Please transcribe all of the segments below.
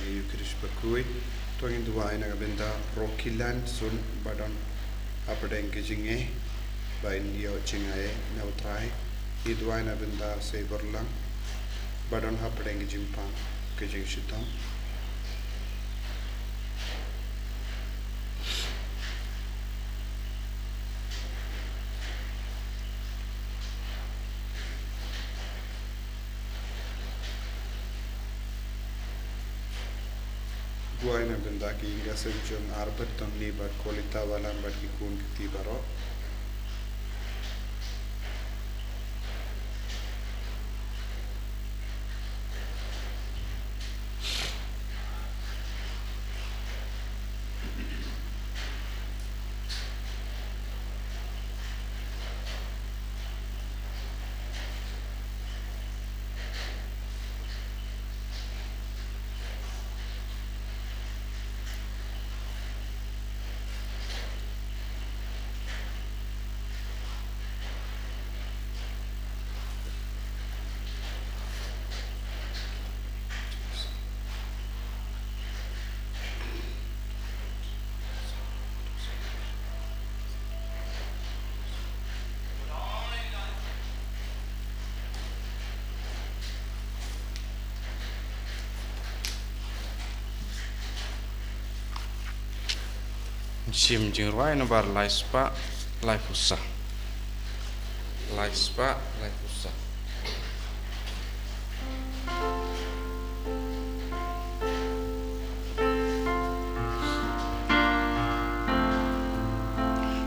ngi Krish Bakhuid tongin duai na benda Rocky Land sun badon apdeng kijinge bain yo chingae neutrai I duai na benda seberlang badon apdeng kijimpang kijing shitang duai na benda ki inga senjung arbet tong libat kualita walam bat ki kun kiti baro Sim jingruai no bar laispa laifusa laispa laifusa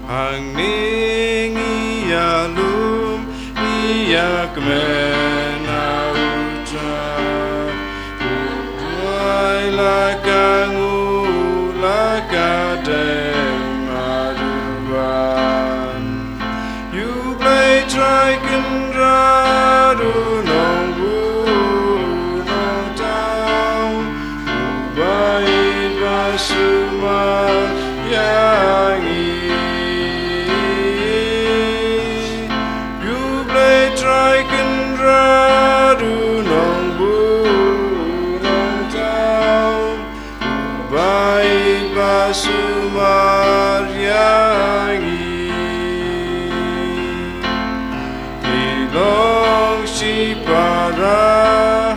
Angning ia lum ia kemena ucap Uai lakangu lakadeng Try can radu nong bu nong tau Ubaid basuma yang You play try can radu nong bu nong tau Ubaid basuma yang Long si para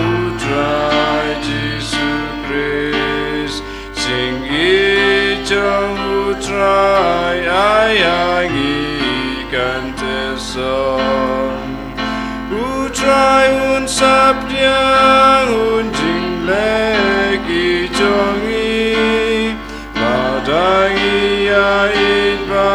utrai Jesus Christ sing ijong utrai ayang ikan teson utrai un sabdiang un jing lek ijong i ladang ia idba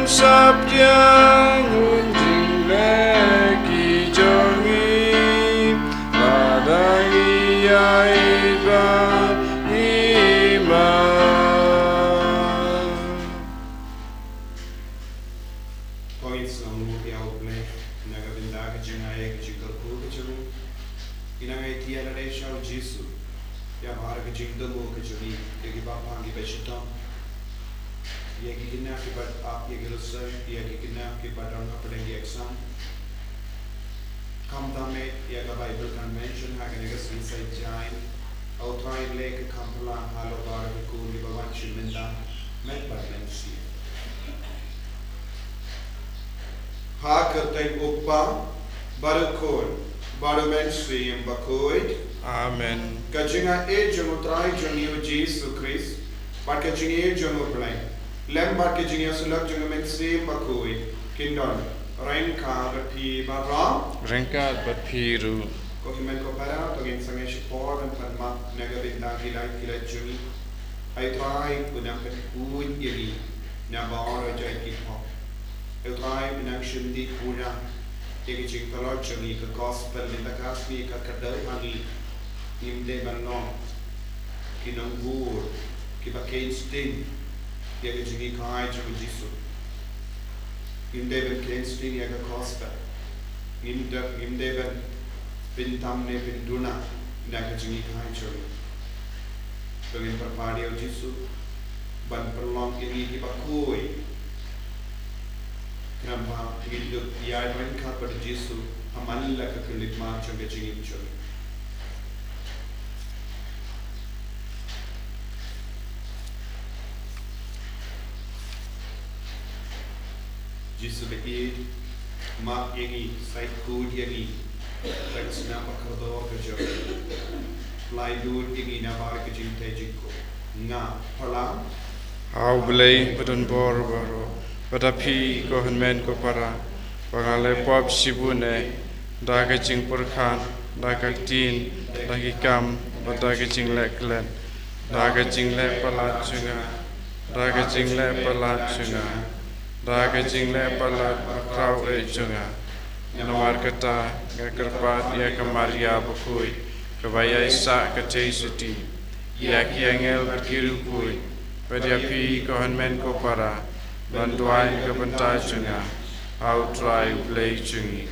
Sabdiang unjing leki jongi ladang ia iba iman Poin selamu piau ble naga benda kejengai kejikarku kejung inangai tiada resau Jesu ya bahar kejingdemu kejuni yagi bapa ngi bechitong Yagi kena akibat ap yagi lesai, yagi kena akibat orang apa yang exam. Kamtame yaga Bible convention hagan yaga selesai jain. Outline lek kampala halo bar kuli bawan shimenda met barbensi. Ha kertai uppa baru kol baru mensi yang Bakhuid. Amen. Kajinga jono trai jono Jesus Christ. But kajinga jono blind. Lembar ke jingya sulak junga mensi Bakhuid kindon rengka berpi barang Rengka berpiru ko himen ko para to gen sange support dan padma naga binda kilai jungi ai try punang ke kuit yagi na baor jai ki ho ai try punang shindi puna yagi jing talo jungi ke gospel in the kaspi ka kadai hangi nimde banno kinang bur ki ba Nongstoin Yaga jingi kai junga Jesu Gimdeben Nongstoin yaga kosta Gimdeben bintamne binduna Naga jingi kai junga Bangin perpadi o Jesu Ban perlong ini ki Bakhuid Kenapa hidup ia mereka pada Yesus amallah kekelima juga jingin juga. Yesus beri mak yang saya kud yang tak senang berkedor kerja. Lain yang nabar kejing tejiko. Nga palang. Au belai bedun bor baro. Badapi ko henmen ko para. Pangale pop sibune. Daga jing purkhan. Daga tin. Daga kam. Daga jing leklen. Daga jing lek palat sunga. Daga jing lek palat sunga. Daga jing lek palat krau sunga. Nawar kata kerpat ya kemaria Bakhuid kebaya isa kecai suti ya kiangel berkiru kui pada api kohanmen ko para bantuan ke bentai cunga au try play cungi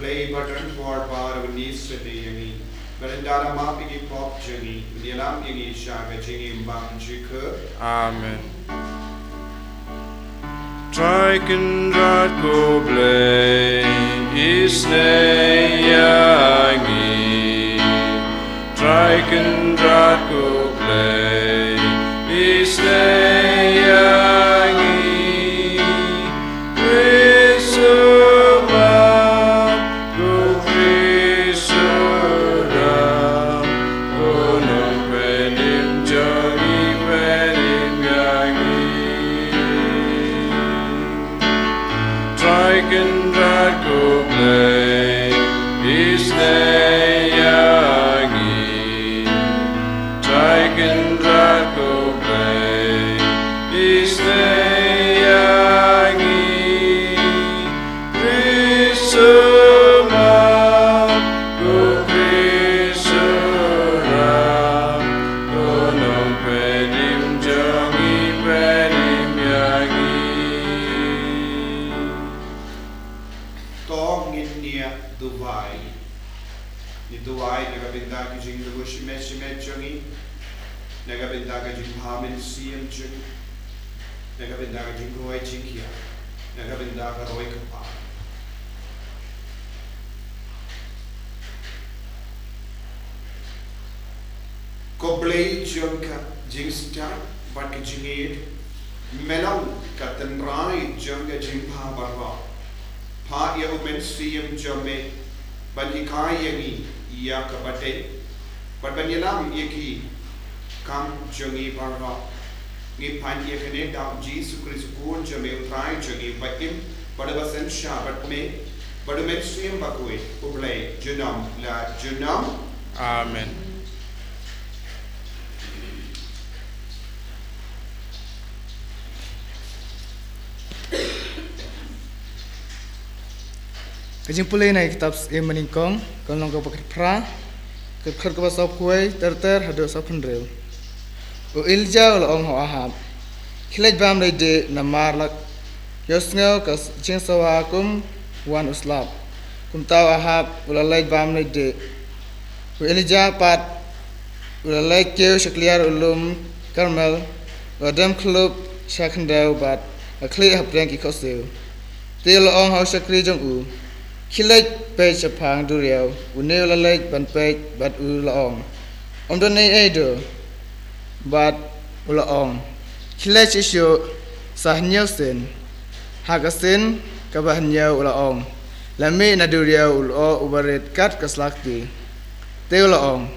play button for bar unis seni yangi berendara mapi ki pop cungi nilam yangi sha ke cungi mbang jike amen. Try can go play isne yangi Try can go play isne yangi Krisuma go Krisura go no penim jogi penim yangi Try can go play isne yangi Try can go play isne yangi Krisuma go Krisura go no penim jogi penim yangi tong india Dubai ni Dubai nagabinda ki jing lugo shime chungi nagabinda ka jing hamin siem chung nagabinda ka jing roi chingkia nagabinda ka roi kapa ko play jungka jing star but ki jingid melang ka tenrai jungka jing pa barwa pa ya umen siem jome bani kai yangi ya kabate but bani lam yeki kam jongi barwa ni pan ye kene da Jesus Christ kun jome utrai jongi bakim pada basen sha but me but umen siem Bakhuid ublay junam la junam amen. Kajing pulai naik kitab meningkong kalau kau pakai pra kerja kau pasal kuai ter hadu sapan rel. Ilja ul ong Ahab. Khilaj bam lai de namar lak yosngau kas jing sawakum wan uslap. Kum tahu Ahab ulalai bam lai de. Ilja pat ulalai keu shakliar ulum Karmel wadam klub shakandau bat akli hapreng ikoseu. Til ong hau shakri jong u. Khilaj pe chapang duriau uneu lalai ban pe bat u laong. Don nei edo bat ulaong. Khilaj isyo sahnyau sen hagasen kabahnyau ulaong. Lami na duriau ulo ubaret kat kaslakti. Te ulaong.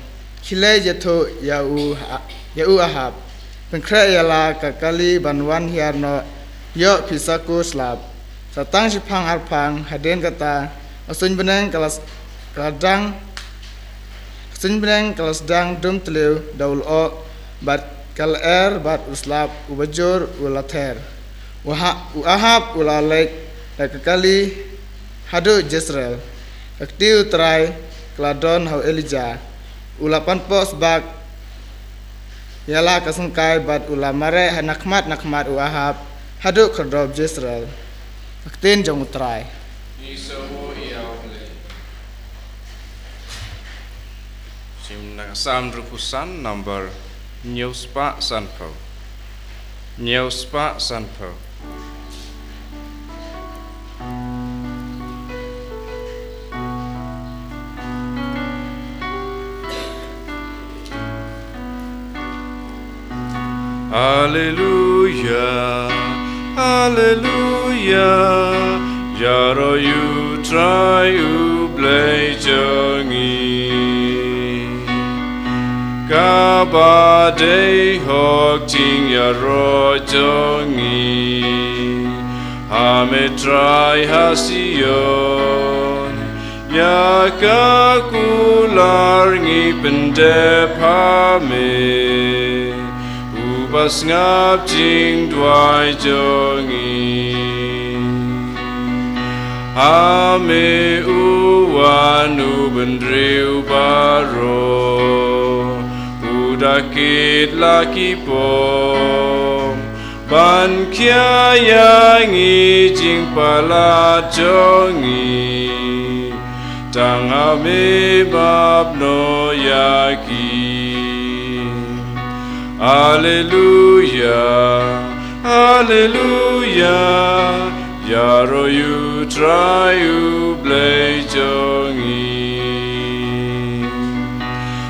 Khilaj jatho yau Ahab. Pengkra yala kakali banwan hiarno yo pisaku slap. Satang sipang arpang haden kata asun benang kelas dang dum teliu daul o bat kal bat uslap ubajur ulater Ahab ulalek kali hadu Jezreel aktiu trai kladon hau Elijah ulapan pos bak yala kasengkai bat ulamare nakmat Ahab hadu kerdob Jezreel aktin jong utrai Sam rupusan number Newspa Sanpo Hallelujah, Hallelujah. Yaro you try you play jongi. Kaba day hok ting yaro jongi. Hame try hasion. Ya kakular ngipende pame. Ubas ngap jing dwai jongi. Ame uwan ubendriu baro. Udakit laki pom. Ban kia yang jing pala jongi. Tang ame bab no yaki. Hallelujah, Hallelujah. Yaro you try you play jongi.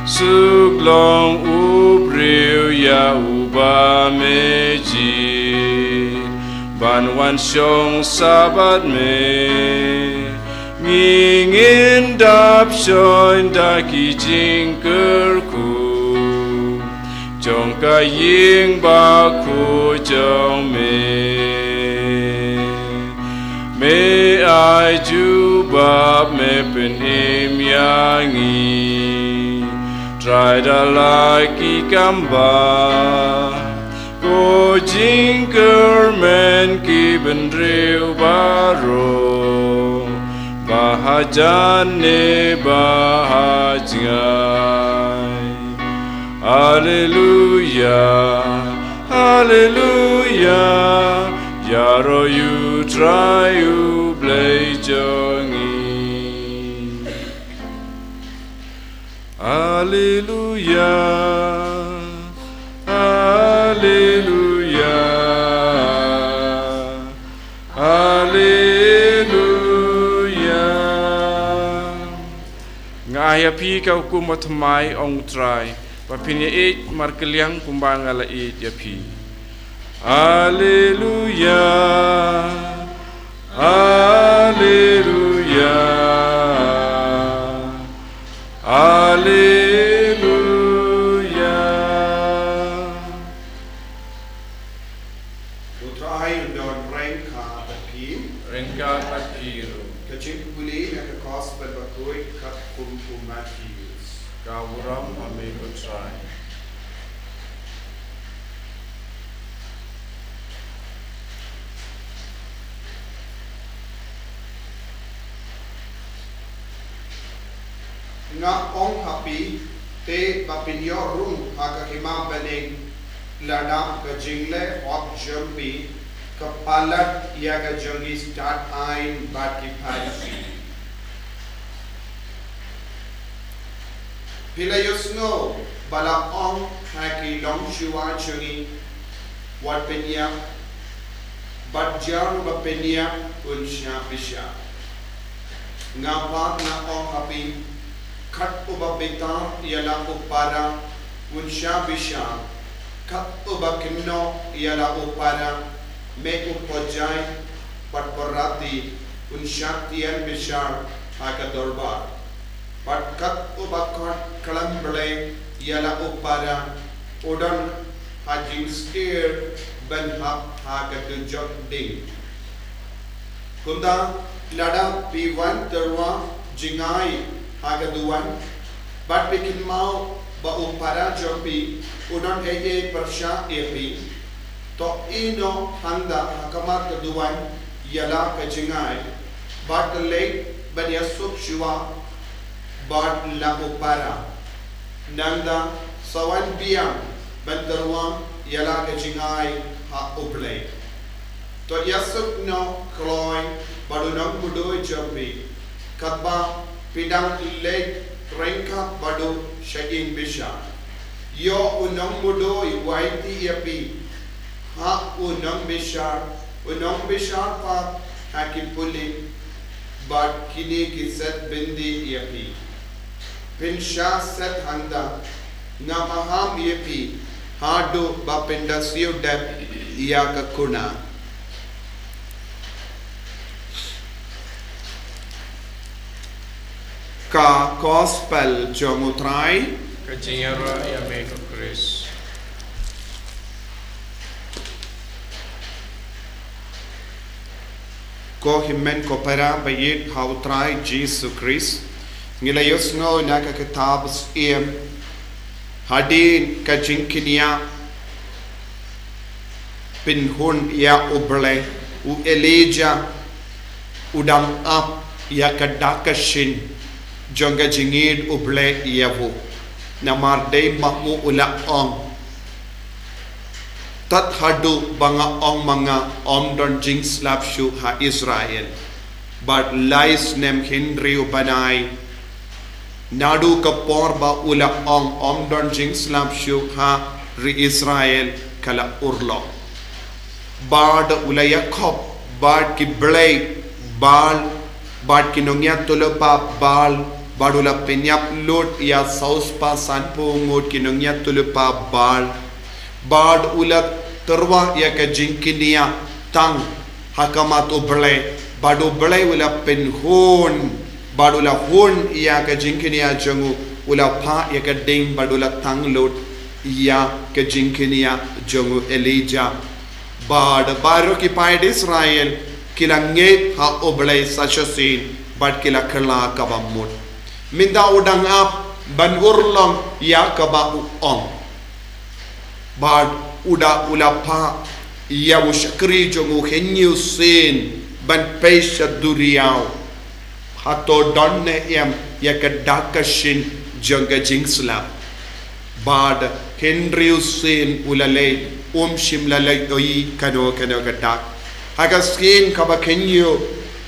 Suklong ubriu ya uba meji. Ban wan shong sabat me. Ngingin dap shoin daki jingkerku. Jong ka ying Bakhuid jong me ai jubab me penim yangi. Try da laki kamba. Ko jingker men ki bendriu baro. Bahajan ne bahajai. Hallelujah, Hallelujah. Yaro you try you play jongi. Hallelujah, Hallelujah, Hallelujah. Ngaya pi kau kumat mai ong try. Papinya it markeliang kumbang ala it yapi. Hallelujah, Hallelujah, Hallelujah. Utrai don rengka tapi kecil puli yang gospel Bakhuid kat kumati. Kawuram ame utrai. Nga ong happy te bapinyo room haga hima bening lada ka jingle op jumpi ka palat yaga jongi start ain baki phai. Pila yusno bala ong haki long shua chungi wat penya bat jar ba penya unsha pisha ngapa na ong happy khat uba beta yala upara unsha bisha khat uba kinno yala upara me upojai pat parati unsha tian bisha haka dorbar pat kat ubakot kalam bele yala upara udan hajing steer ben hap haga de jok ding kunda lada p1 terwa jingai haga duan bat bikin mau ba upara jopi udan ege persha epi to ino handa hakamat keduan yala ke jingai bat late ben yasuk shua bat la upara nanda sawan biam bandarwa yala ke jingai ha uplay to yasuk no kloy badunam budoi jambi katba pidang leg rengka badu shakin bisha yo unam budoi waiti yapi ha unam bishar pa hakim puli but kini ki set bindi yapi pinsha set handa namaham yapi hadu bapenda siudep ia kakuna ka gospel jomutrai Kajingara ya meko Chris. ko himen ko para bayit hautrai Jesus Christ ngilayos ngo na ka kitab em hadin ka jinkinia pinhun ya uble u Elijah udam up ya kadakashin jonga jingid uble yavu namar day mamu ula ong tat hadu banga ong mga omdon jing slap shu ha Israel but lies nem Henry ubanai nadu kapor ba ula ong omdon jing slap shu ha ri Israel kala urlo bad ula Yakob bad ki blay bal bad ki nongya tulopa bal badula penyap lot ya saus pa sanpo ngot ki nongya tulopa bal bad ulat terwa ya ka jinkinia tang hakamat uble badu ble ula penhun badula hun ya ka jinkinia jangu ula pa ya ka ding badula tang lot ya ka jinkinia jangu Elijah bad baro ki paid Israel kilange ha uble sachasin bad kila kala kabamut minda udang ap ban urlong ya kaba ong bad uda ulapa ya ushakri jongu henyu sin ban peisha duriao hato donne yam ya kadakashin jonga jingsla bad Henry sin ulale shimlalay oi kano gadak hagaskin kaba henyu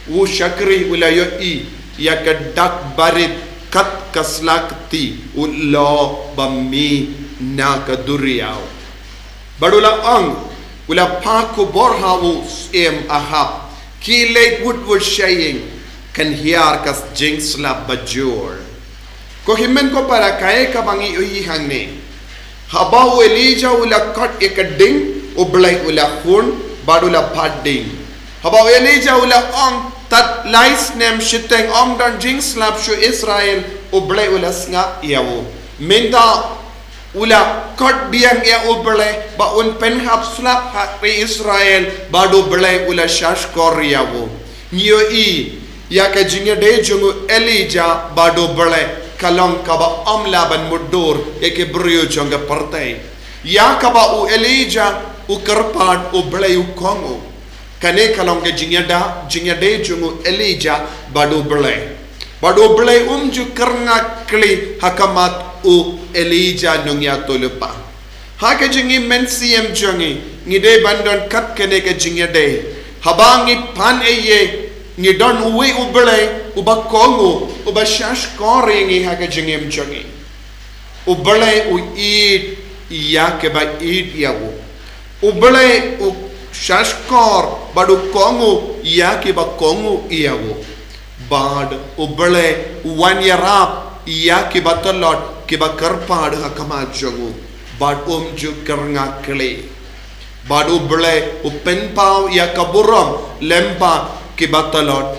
ushakri ulayo I ya kadak barit kat kaslakti ulo bami na kaduriao badula ang ula paku borhawu em ahap ki late wood was saying kan hiar kas jingsla bajur ko himen ko para kay ka bangi uyi hangne habaw Elijah ula kat ekading ublay ula hun badula padding habaw Elijah ula ang tat lais nem shiteng omdan jingsla shu Israel ublay ula snga yawo minta ula kot biang ya uble ba un penhap slap ha Israel badu ble ula shash koryawo nyo I ya ka jingya de jungu Elijah badu ble kalong kaba amla ban mudur eke brio jonga partai ya kaba u Elijah u karpad u ble u kongo kane kalong ke jingya de jungu Elijah badu ble ju karna kli hakamat u Elijah nungya tulupa haka jingi mensiem jongi ngide bandon kat kene ke jingya de habangi pan eye ngidon uwe ubele uba kongo uba shash kore ngi haka jingem jongi ubele u eat ya ke ba eat yawo ubele u shash kor badu kongo ya ke ba kongo yawo bad ubele one year up ya ke batalot ke bakarpad hakama jongu bad ju karnga kle bad uble upen paw ya kaburam lempa ke batalot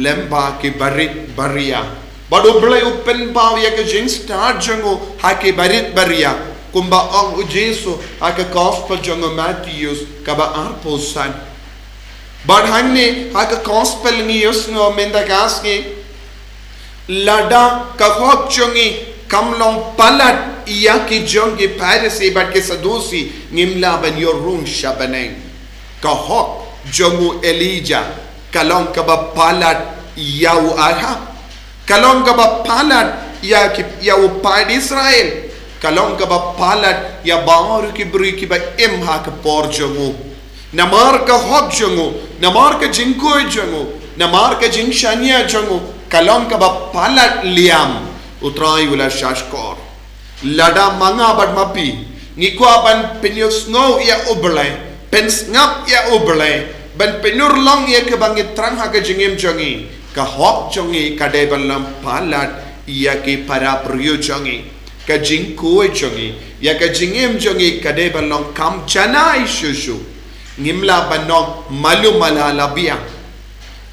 lempa ke barit baria bad uble upen paw ya ke jing start jongu ha ke barit baria kumba ong ujesu ha ke gospel jongu Matthews kaba arposan bad hanne ha ke gospel ni yusno menda gaski lada ka hok jongi kamlong palat iya ki jongi parisi bat ke sadusi ngimla ban yorung shabaneng ka hok jongu Elijah kalong ka ba palat yau aha kalong ka ba palat ya ki yau pad Israel kalong ka ba palat ya baru ki bri ki ba imha ka por jongu namar ka hok jongu namar ka jinko jongu namar ka jingshania jongu kalong ka ba palat liam utrai ula shashkor lada manga bad mapi ngikwa ban penyus ngau ya ublay pens ngap ya ublay ban penur long ya ke bangi trang ha ke jingem jongi ka hok jongi ka de balam palat ya ke para priyo jongi ka jing kuai jongi ya ka jingem jongi kade balong kam chanai shushu ngimla banong malu malala bia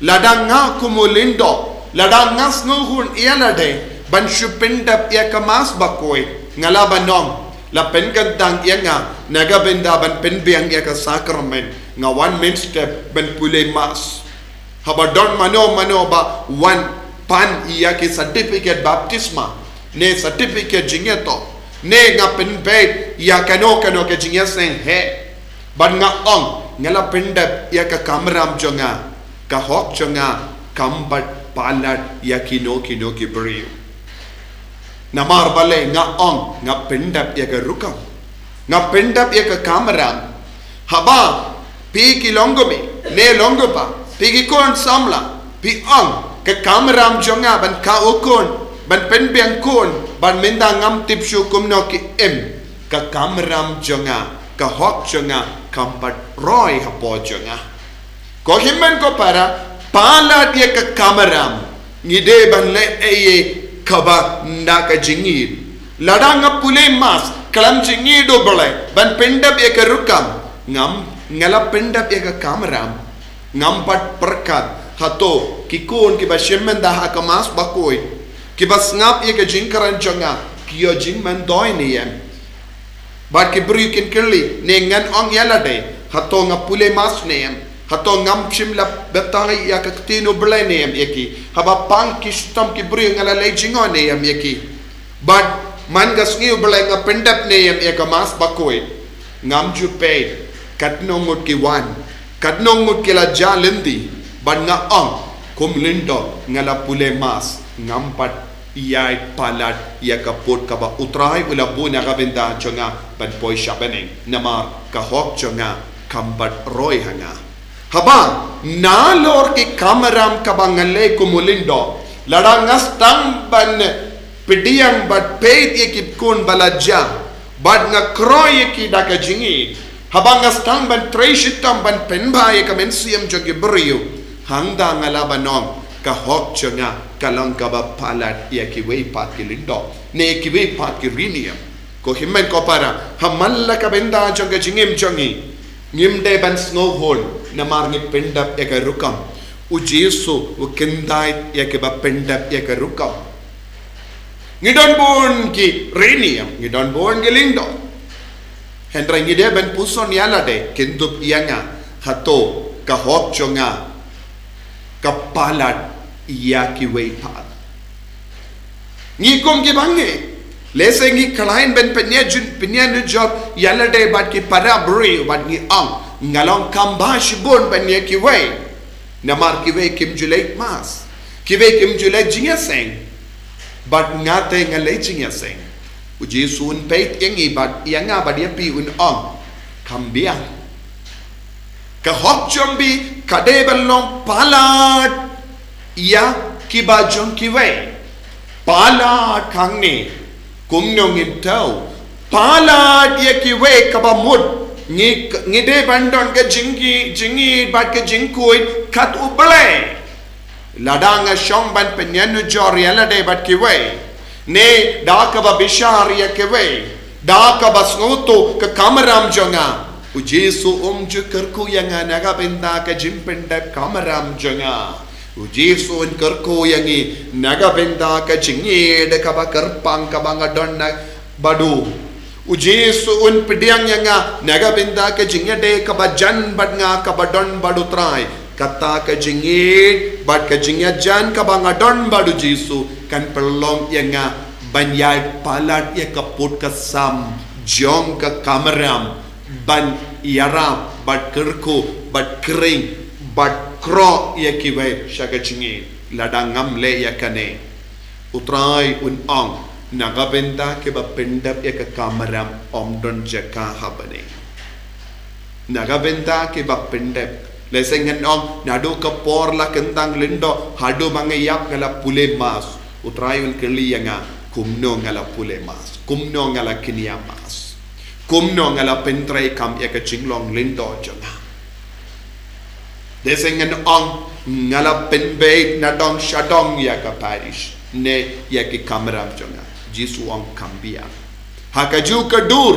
ladanga kumulindo ladanga snuhun ialade ban shupindap ya kamas bakoi ngala banong la penkantang ya nga nagabenda ban penbiang ya ka sacrament nga one main step ban pule mas habadon mano ba one pan iya ki certificate baptisma ne certificate jingeto ne nga penbet ya kano ke jingya sen he ban nga ong ngala pendap ya ka kamram jonga ka hok jonga kambat palat ya kino ki beriu namar bale nga ong nga pendap ya ka rukam nga pendap ya ka kamram haba pi ki longomi ne longopa pi ki kon samla pi ong ka kamram jonga ban ka ukon ban penbiang kon ban minda ngam tipshu kumno ki ka kamram jonga ka hok jonga kambat roy hapo jonga ko himmen ko para pala dia ka kamram ngide ban le eye kaba ndaka jingid ladanga pule mas kalam jingid do bale ban pendap ye ka rukam ngam ngala pendap ye ka kamram ngam pat perkat hato kikun ki ba shemmen da ha kamas bakoi ki ba ngap ye ka jingkaran jonga kiyo jing man doi ni yem bat ki bru kin kirli ne ngan ong yalade hato ngapule mas ne yem hato ngam shimla betai ya ka tino bele ne yem eki haba pang ki stam ki bru ngala le jingo ne yem eki bat man gas ngi bele nga pendap ne yem e ka mas bakoi ngam ju pe katno mut ki wan katno mut ki la jalindi ban nga ong kum lindo ngala pule mas ngam pat iyai palat ya kapot ka ba utrai ula buna ka benda jonga ban poi shabeneng namar ka hok jonga kambat roy hanga haba nalor ki kamaram ka bangale kumulindo ladangas tang ban pidiang bat peit ye ki kun balaja bad nga kroy ki daka jingi haba ngas tang ban treshitam ban penba ye ka mensiam jogi brio hangda ngala banong ka hok jonga kalang ka ba palat ya ki wei pat ki lindo ne ki wei pat ki riniam ko himmen ko para hamalla ka benda jonga jingim jongi ngimde ban snow hole namar ni pendap ya ka rukam u jesu u kendai ya ke ba pendap ya ka rukam ngidon bon ki riniam ngidon bon ki lindo hendra ngide ban puson yala de kendup yanga hato ka hok jonga ka palat ya ki wei pat ngi kom ki bange lese ngi kalain ben penya nu job yala de bat ki para bri bat ngi ang ngalong kamba shibon ben ye ki wei namar ki wei kim julai mas ki wei kim julai jinga seng bat ngate ngalai jinga seng uji sun peit yengi bat yanga bat ye pi un ang kambia ka hok jombi kade balong palat ya kiba jong kiwei pala kangni kumnyong intau pala dia kiwei kaba mud ngi de bandon ke jingi bat ke jingkui kat uble ladanga shomban penyanu jori ala de bat kiwei ne da kaba bishari ya kiwei da kaba snutu ke kamaram jonga ujesu kerku yang naga benda ke jimpendap kamaram jonga ujesu kerku yang naga benda ke jingi de kaba kerpang kaba ngadon badu ujesu pediang yang naga benda ke jingi de kaba jan bad nga kaba don badu trai kata ke jingi bad ke jingi jan kaba ngadon badu jesu kan perlong yang banyai palat ya kaput kasam jong ke kamaram ban yaram bat kerku bat kering bat kro ya kiwai shaka chingi ladangam le ya kane utrai un ong nagabenda ke ba pendap ya ka kamaram omdon jaka habane nagabenda ke ba pendap lesengan ong nadu ka por la kentang lindo hadu mangayap ngala pule mas utrai un keli yanga kumno ngala pule mas kumno ngala kinia mas kumno ngala pentrai kam ya ka chinglong lindo jonga desengan ong ngala penbe na dong shadong ya ka parish ne ya ki kamram jonga Jisu ang kambia hakaju kadur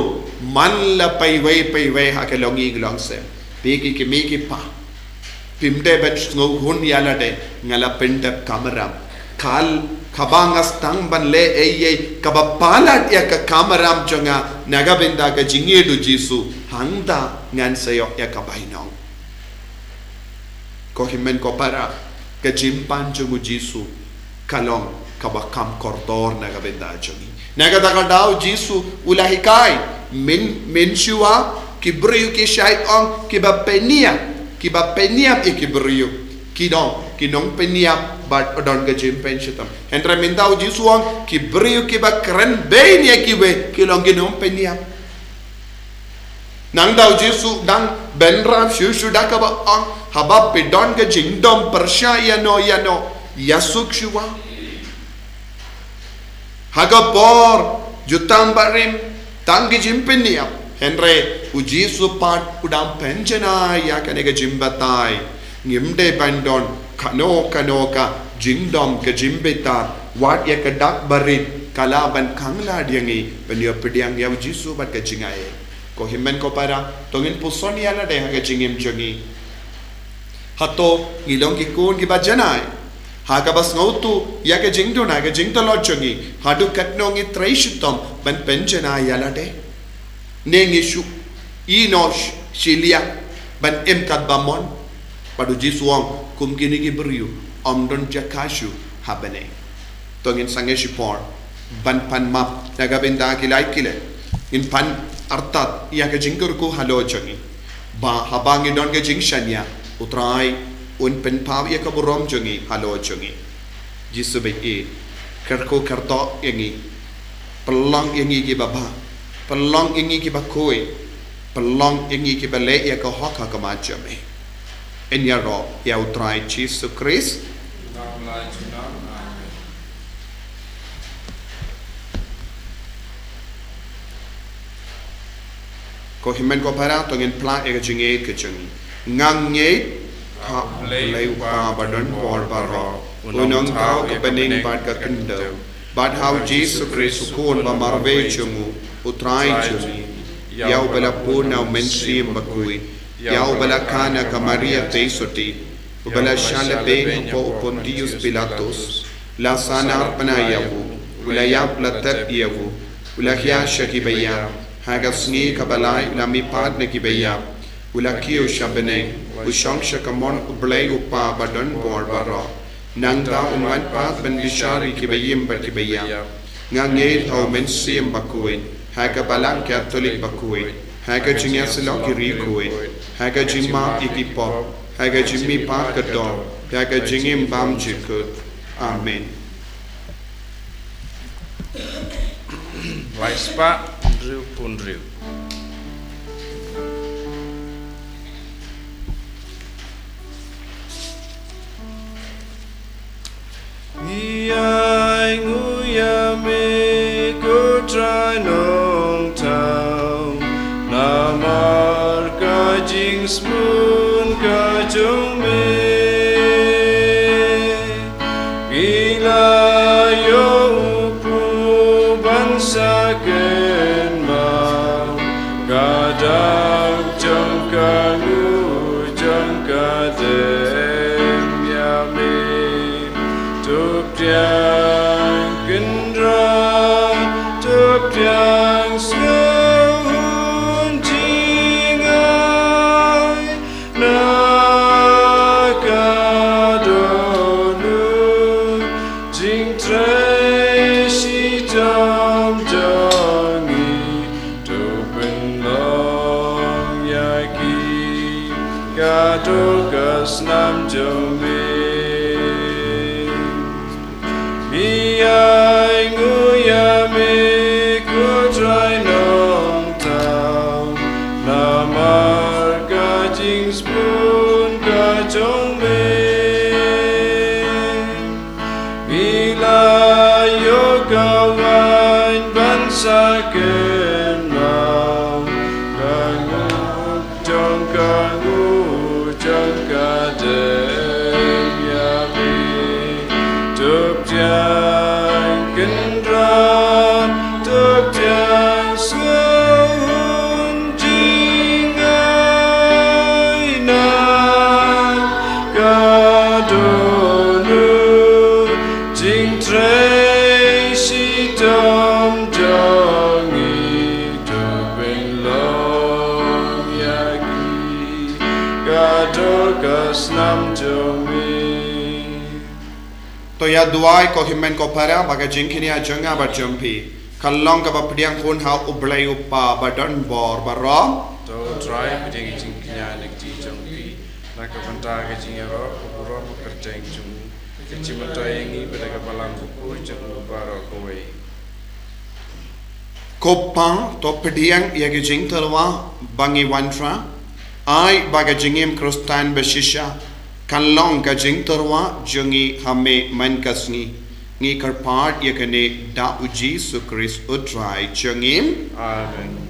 man la pai wei hakalongi glongse peki kemeki pa pimde bet ngau hun yala de ngala pendap kameram kal kabangas tang ban le eye kabapalat ya ka kameram jonga nagabenda ka jingedu Jisu hangda ngan sayok ya kabainong ko himen ko para ka jimpan jongu Jisu kalong kabakam kordor nagabenda jongi nagadakadaw Jisu ulahikai min shua kibriyu ki shayong kibapenia ikibriyu kinong peniap bat odon ga jimpen shitam entra mindaw Jisu ang kibriyu kiba kren bein ya kiwe kilong kinong peniap nang daw Jisu dang benram shushu dakaba ang habab pidon ga jingdom persya yano yasuk shua hagapor jutang barim tanggi jimpen niap henre Jisu pat udam penjana ya kanega jimbatai ngimde bandon kano ka jingdom ke jimbetar wat ya kedak barit kalaban kangla diangi benyo pediang ya Jisu bat ke jingai ko himen ko para tongin puson ya la de ha ke jingim jongi hato ngilong ki kun ki bajanai hakabas ngautu ya ke jingdo na ke jingtalo jongi hadu katnongi traishitom ban penjana ya la de nengishu inosh shilia ban emkat bamon padu Jisuang kum kini ki beriu omdon jakashu habane tongin sangeshipor ban pan map nagabenda kilai kile in pan artat ya ke jingkur ku halo jongi ba habangi don ke jingshanya utrai un pen paw ya ka borom jongi halo jongi Jisu be kerko kerto yangi pelang yangi ki baba pelang yangi ki bakoi pelang yangi ki bale ya ka hok ka majame en ya ro ya utrai Jisu Christ ko himen ko para tongin pla e jinge ke jongi ngange ha lei pa badon por baro unong tau ke pening bad ka kendo bad how Jesus Christ kon ba marve chumu utrai chumi yau bala puna mensim Bakhuid yau bala kana ka Maria teisoti ubala shale be po Pontius Pilatus la sanar panayavu ulayap latat yavu ulahya shakibaya hagasni kabalai lami pad ne kibaya ulakio shabene ushang shakamon ublay upa badon bor baro nangda unwan pad ben bishari kibayim batibaya ngangel how mensim Bakhuid hagabalang Catholic Bakhuid hagajingya silok kirikuid hagajima ikipop hagajimi pa kador hagajingim bam jikut amen. Laispa Riu pun riu Iai nguya me ko trai nong tau namar ka jing spoon ka jong me gila yo upu bansa ken mau kadang jangkagu jangkadem ya me tup tiang gendra tup tiang sehun jingai nakadonu jing tre si jam jangi tupen long yaki kado kasnam jome Iai nguya me ku trai nong tau namar ka jing spoon ka chong me Ila yo kawan bansa ken mau kangu jong ka dem ya me tup tiang gendra Tracy Tom Jongi to bin long yagi Gadogas nam jomi To ya duai ko himen ko para baga jingkini a janga ba jumpi Kalong ka ba pediang kun ha ublay upa ba don bor ba rom To try pediang jingkinya nekti jompi Nakabanta ka jingero uburo kerjeng jumi Kecimatayang pada kapalang buku jangan baro kowe. Kopang to pediang ya ke jing terwa bangi wantra ai baga jingim krustan besisha kalong ka jing terwa jungi hame man kasni ngi karpart ya kene da uji sukris utrai jungim Amen.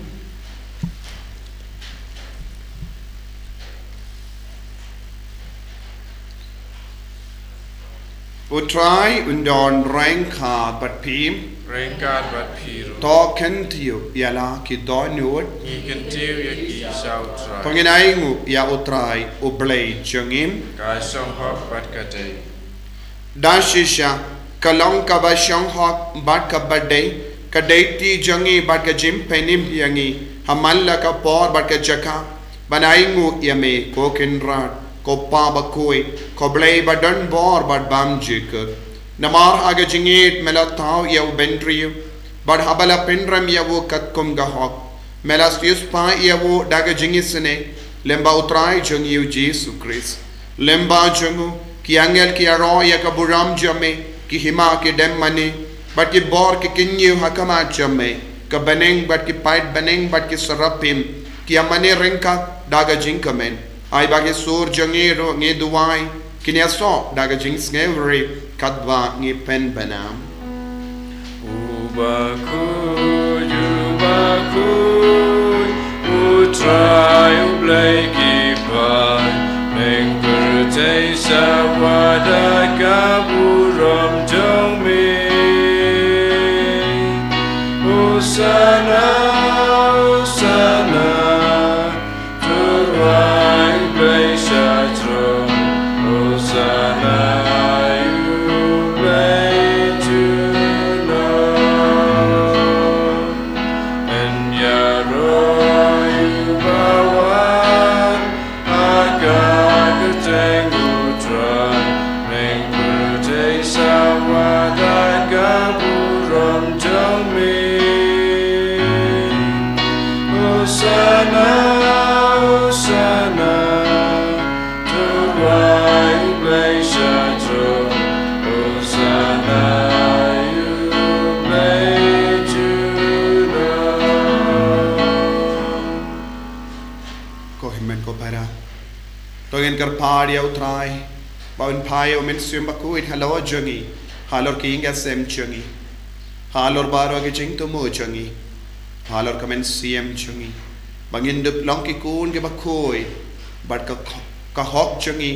Utrai undon rengka bat pim Rengkat bat piru. to kentiu yala ki donut Ikan tiu ya ki sautrai. panginaimu ya utrai ublay jungim Kasong hok bat kadai. dashisha kalong ka ba shong hok bat ka badai kadai ti jungi bat ka jim penim yangi hamalla ka por bat ka jaka banaimu yame ko kinrat ko pa ba koi ko blay ba don bor bat bam jikut namar aga jingit melatau ya bendriu bat habala penram ya wo kat kum ga hok melastis pa ya wo daga jingisne lemba utrai jungi Jesus Christ lemba jungu ki angel ki aro ya ka buram jame ki hima ki dem mani bat ki bor ki kinyu hakama jame ka beneng bat ki pait beneng bat ki sarapim ki amane renka daga jinkamen ai bagi sur jangero nge duai kini aso daga jings ngevri kadwa nge pen banam Bakhuid, utrai ublay kipai. Neng bertai sawada kaburam jomi. Usana, usana, turai ublay syatro. Usana, ublay juno. En yaro yubawan agak ketenggu trai. Neng bertai sawada kaburam jomi. Usana, usana, turai ublay syatro. Usana, ublay juno. ko himen ko para to gen kar pari utrai baun pai o men sim Bakhuid halo jangi halor ki inga sem jangi halor baro ge jing to mo jangi halor kamen sim jangi bangin dup long ki kun ge Bakhuid bat ka hok jangi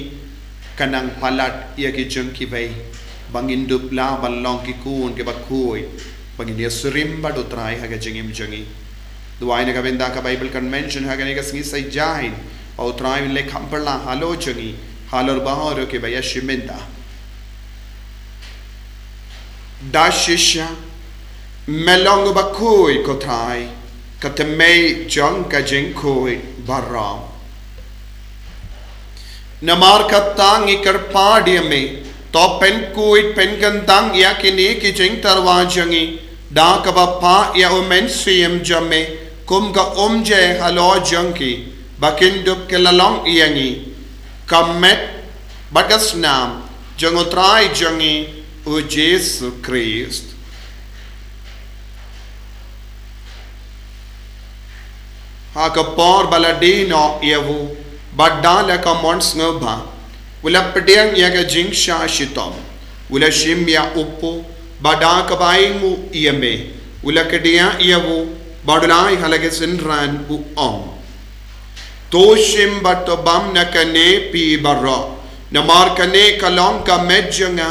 kanang palat ya ki jung ki vai bangin dup la bal long ki kun ge Bakhuid bangin dia surim bat utrai ha ge jingim jangi duai na kabenda ka Bible convention ha gane ka singi sai jain au trai le khamperla halo jangi halor bahoro ke baya shimenta dashisha melong Bakhuid ko trai katemei jong ka jing koi baram namar katang ikar padiame to pen kuit pen kantang ya kini ki jing tarwa jangi da ka pa ya omen siem jame kum ka omje halo jangi bakin dup ke lalong iangi kamet bagas nam jangotrai jangi o Jesus Christ ha ka por baladino yevu badala ka mons ngoba wala pedeng ya ga jingsha shitom wala shimya upu badaka baingu yeme wala kedia yevu badulai halage sinran u om toshim bato bam nakane pi barra namar kane kalong ka medjanga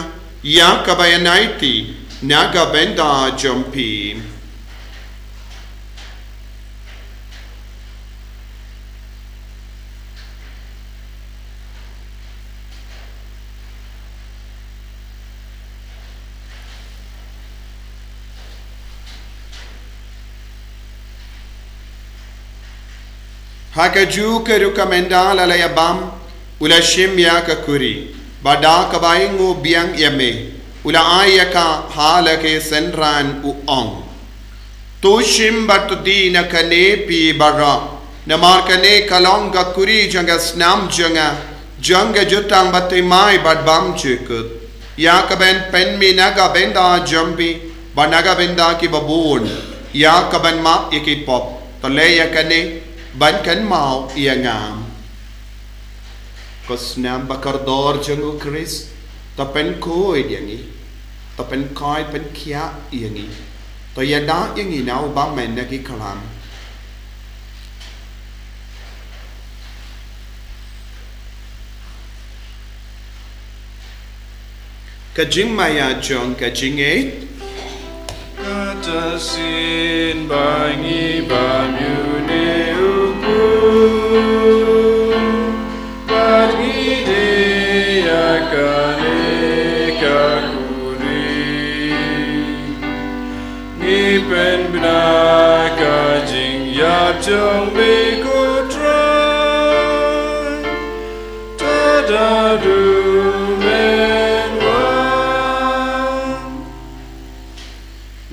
ya ka bayanaiti naga benda jumpi Hakaju ke rukamenda la ya bam ula shim ya ka kuri bada ka baingu biang yame ula ayaka hala ke senran u ong tu shim batudi na kane pi bara na mar kane kalong ka kuri janga snam janga jutang batimai bad bam chikut ya ka ben pen mi naga benda jambi banaga benda ki babun ya ka ben ma iki pop to le ya kane ban kan mau ia ngam kosnam bakardor jangu Chris ta pen koi yangi ta pen koi pen kia yangi to ya da yangi nau ba men na ki kalam kajing maya jong kajing Kata sin bangi bamyune uku Bangi de akane kakuri Ngipen bina kajing yap jong beko try Tadadu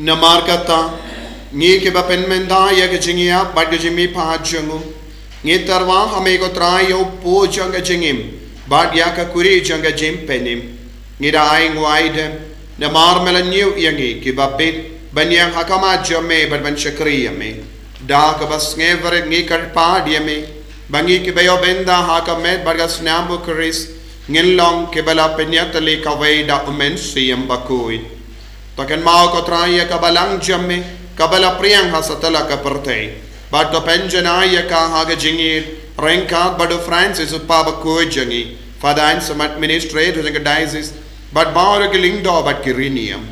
namar kata ngi ke bapen menda ya ke jingia bad ke jimi pa jangu ngi tarwa hame ko trai yo po janga jingim bad ya ka kuri janga jim penim ngi da ai ngwaide namar melanyu yangi ke bapet banyang hakama jame bad ban shakriya me da ka bas ngever ngi kar pa dia me bangi ke bayo benda hakame bargas nambu kris ngilong ke bala penyatali ka waida umen siyam Bakhuid Takan mau ko traya kabalang jamme kabala priyang hasatala ka pertei bad to penjanaya ka haga jingir renka badu Francis uppa Bakhuid jangi fadain some administrator in the diocese bad baur ke lingdo bad kirinium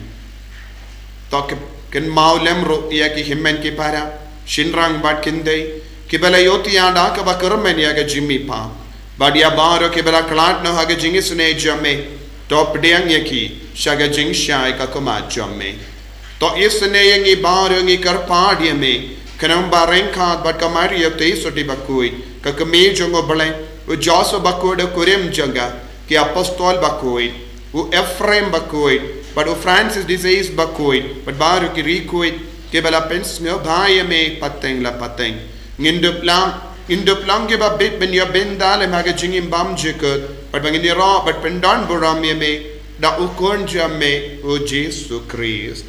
to ken mau lemro ya ki himmen ki para shinrang bad kinde kibala yoti anda ka bakarmen ya ga jimmi pa bad ya baur ke bala klat no haga jingi sune jamme top diang yaki shaga jing shai ka koma jamme to isne yangi bar yangi kar pa dia me kanam bareng khat bat kamari yate soti Bakhuid ka kame jongo bale u joso Bakhuid kurim janga ki apostol Bakhuid u Ephraim Bakhuid but u Francis disease Bakhuid but baru ki rikuid ke bala pens ngo bhai me pateng la pateng Indup lang ke ba bit ben ya ben dale maga jingim bam jikut but bangin ra but pendan buram me da ukon jamme o Jesus Christ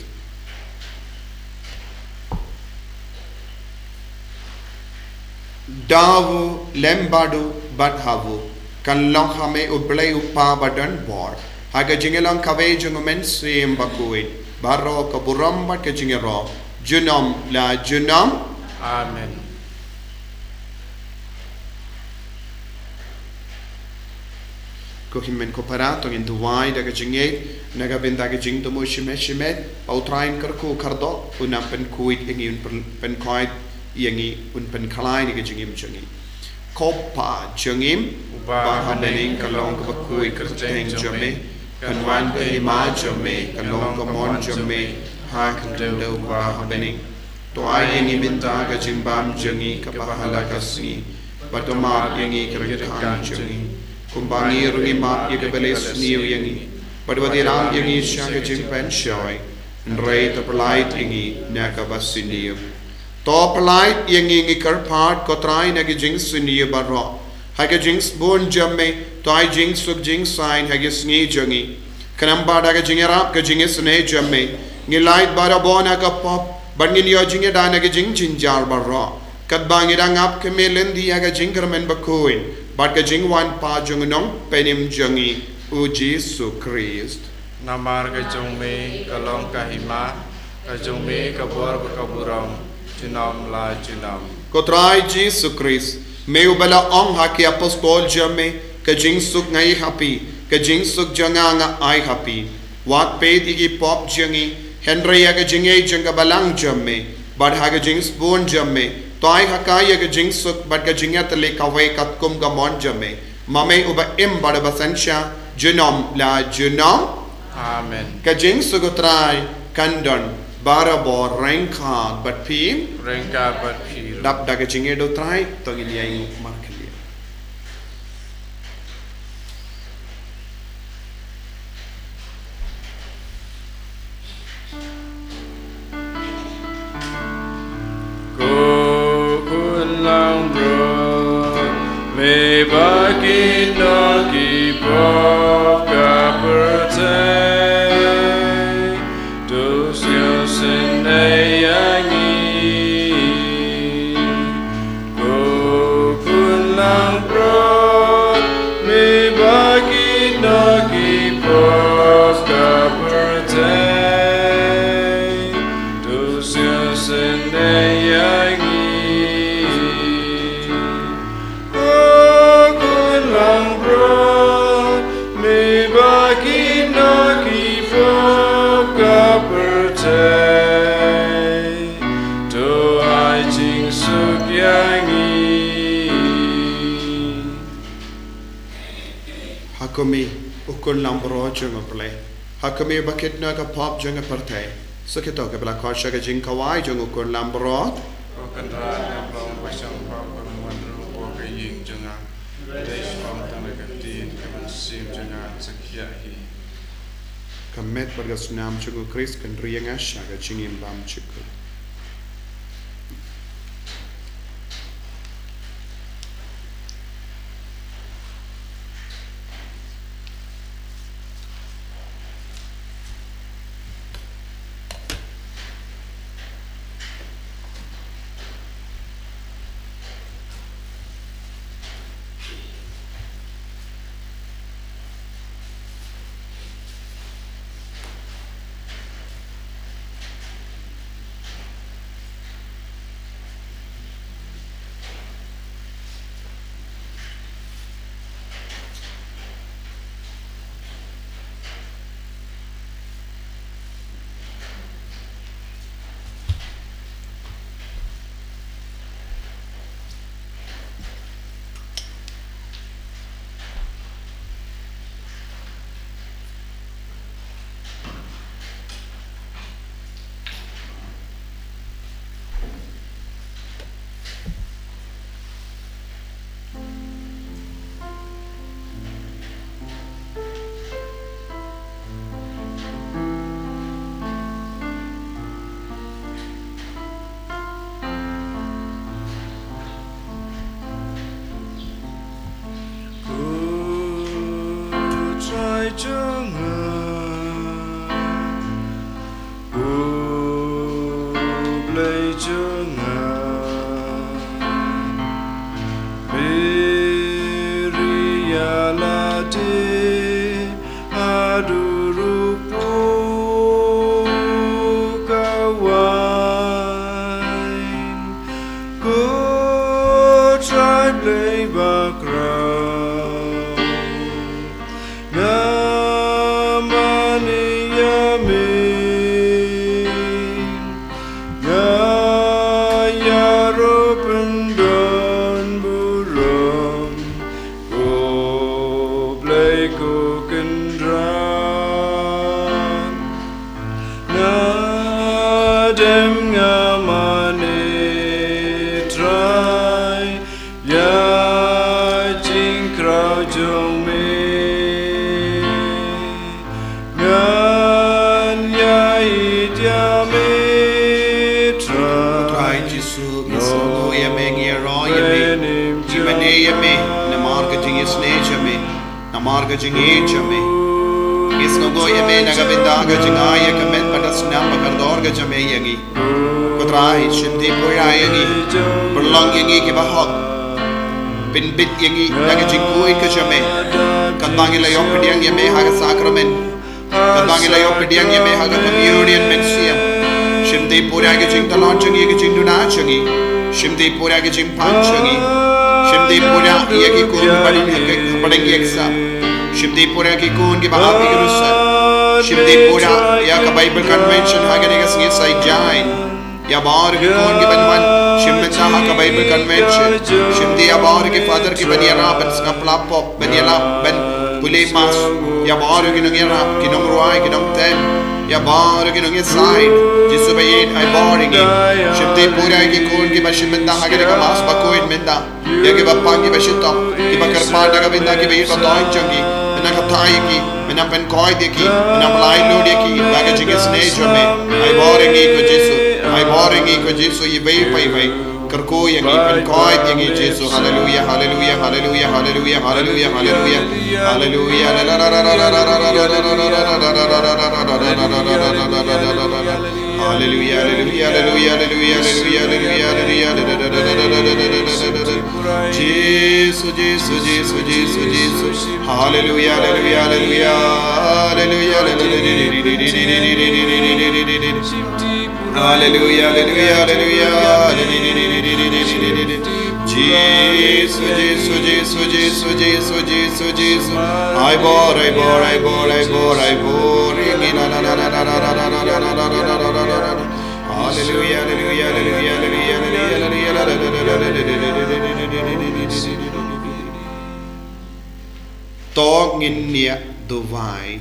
davu lembadu but havu kan long hame ublay upa badan bor haga jingelang kave jungumen sim Bakhuid baro ka buram bat ke jingero junam la junam Amen ko himmen ko parato in duwai daga jinge naga ben daga jing to mo shimet au train kar ko kardo una pen kuit ingi un pen kuit yangi un pen khalai ni jingim changi kopa jangim ba habening kalong ko kuit kerteng jame kan wan pe ma jame kalong ko mon jame ha kan do ba habening to ai yangi bin daga jimbam jangi ka bahala kasi batoma yangi kerkan jangi kumbangi rungi mat ye kebeles niu yangi badwadi ram yangi shaga jimpen shoy nrei to polite yangi naka basiniu to polite yangi ngi karpat kotrai nagi jing siniu barro haga jings bon jamme to ai jing sub jing sign haga sni jangi kanam bada ga jingerap ga jingis ne jamme ngi light bara bona ka pop bangin yo jinge dana ga jing jinjar barro kat bangi rangap ke melendi haga jingermen Bakhuid but ka jingwan pa jung nong penim jangi u Jesus Christ Namar ka jungme kalong kahima ka jungme ka bor ka buram junam la junam kotrai Jesus Christ meu bala ong haki apostol jamme ka jing suk ngai happy ka jing suk janga nga ai happy wat pe igi pop jangi Henry ya ka jinge janga balang jamme but ha ka jing spoon jamme Toai hakaya ke jing suk but ke jingya tele kawai kat kum ka mon jame mame uba im bada basansha junom la junom Amen ke jing suk utrai kandon bara bor rengka bat pim rengka bat phi dap daga jinge do trai to giliai markelia ko kun lang bro me baki no ki pop ka pertai Hakumi ukun lambro junga play Hakumi bakit na ka pop junga partai Sakito ka bla kosha ka jing kawai junga ukun lambro kan ra na plong pasang pop kan mandru ko ka ying junga deish pom tan ka tin ka man sim junga sakya hi Kamet bargas nam junga Chris kan rianga shaga jingim bam chiku Namarga jinge jame Isno go yame nagabendaga jingaya kamet patas namba kardorga jame yangi Kutrai shindi poya yangi Berlong yangi ke bahok Bin bit yangi naga jingkui ke jame Katangi layok pediang yame haga sakramen Katangi layok pediang yame haga communion mensiam Shindi poya ke jing talon jangi ke jing duna jangi Shindi poya ke jing pan jangi Shimdi punya ia ki kun paling yaksa. Shimdi punya ki kun ki bahap ki rusak. Shimdi punya ia ka Bible convention haga ni kasih sai jain. Ya bar ki kun ki banwan shimdi saha ka Bible convention. Shimdi ya bar ki father ki baniya na ban snapla pop baniya na ban pulimas ya baru ginong irap ginong ruai ginong tem ya baru ginong inside Jisu bayit ay boring shipte pura ki kun ki bashim menda hage daga mas Bakhuid menda ya ki bapang ki bashitop ki bakarpa daga menda ki bayit patoin changi mena katai ki mena pen koi de ki mena malai lo de ki daga jige sneh jome ay boring ko Jisu ay boring ko Jisu ye bay pai bai Karko yang pen koi yang Yesus haleluya haleluya haleluya haleluya haleluya haleluya haleluya haleluya haleluya haleluya Yesus Yesus Yesus Yesus Yesus haleluya haleluya haleluya haleluya haleluya haleluya Jesus, Jesus, Jesus, Jesus, Jesus, Jesus, Jesus. I bore. Hallelujah, hallelujah, hallelujah, hallelujah. Tog ngin nia duvai.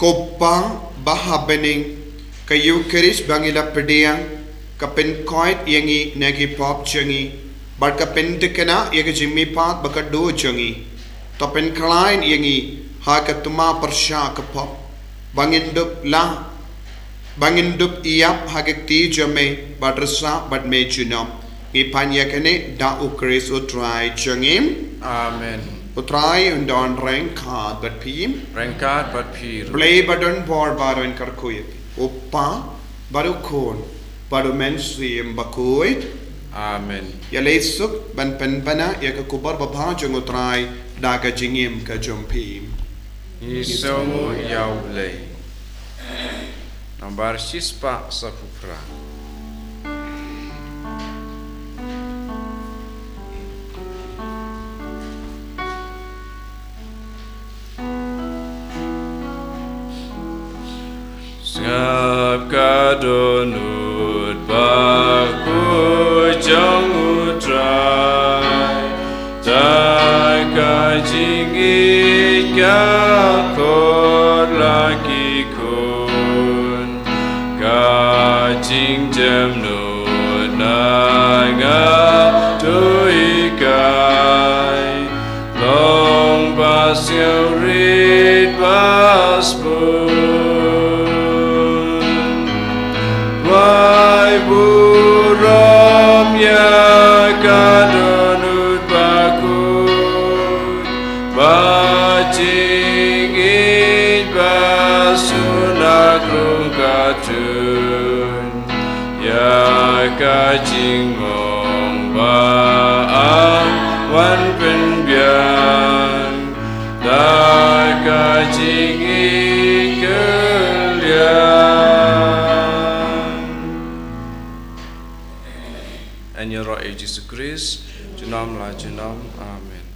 Kopang bahabening kayu keris bangila pediang kapen koit yangi nagi pop changi bar kapen dekena yagi jimmi pat bakado changi topen klein yangi ha katuma persha kapop bangindup iap hagekti jame badresa badme junam ipanya kene da ukris utrai changim Amen. Utrai undon rengkat bat pim play badon bor baron karkuyet Oppa baru kon baru mensim Bakhuid Amen. Ya lesuk ban penbana ya ke kubar babha jengutrai daga jingim ka jompim Isomu yaulei Nambar sispa sakupra Ngap kadonut Bakhuid jang utrai tak kajingit kakot laki kun kajing jamnut naga tuikai long pasir rit paspun buram ya kadonut Bakhuid bajingit basunak rungkatun ya kajing mong baang wan penbian da kajingit and your Lord Jesus Christ, Junam la Junam, Amen.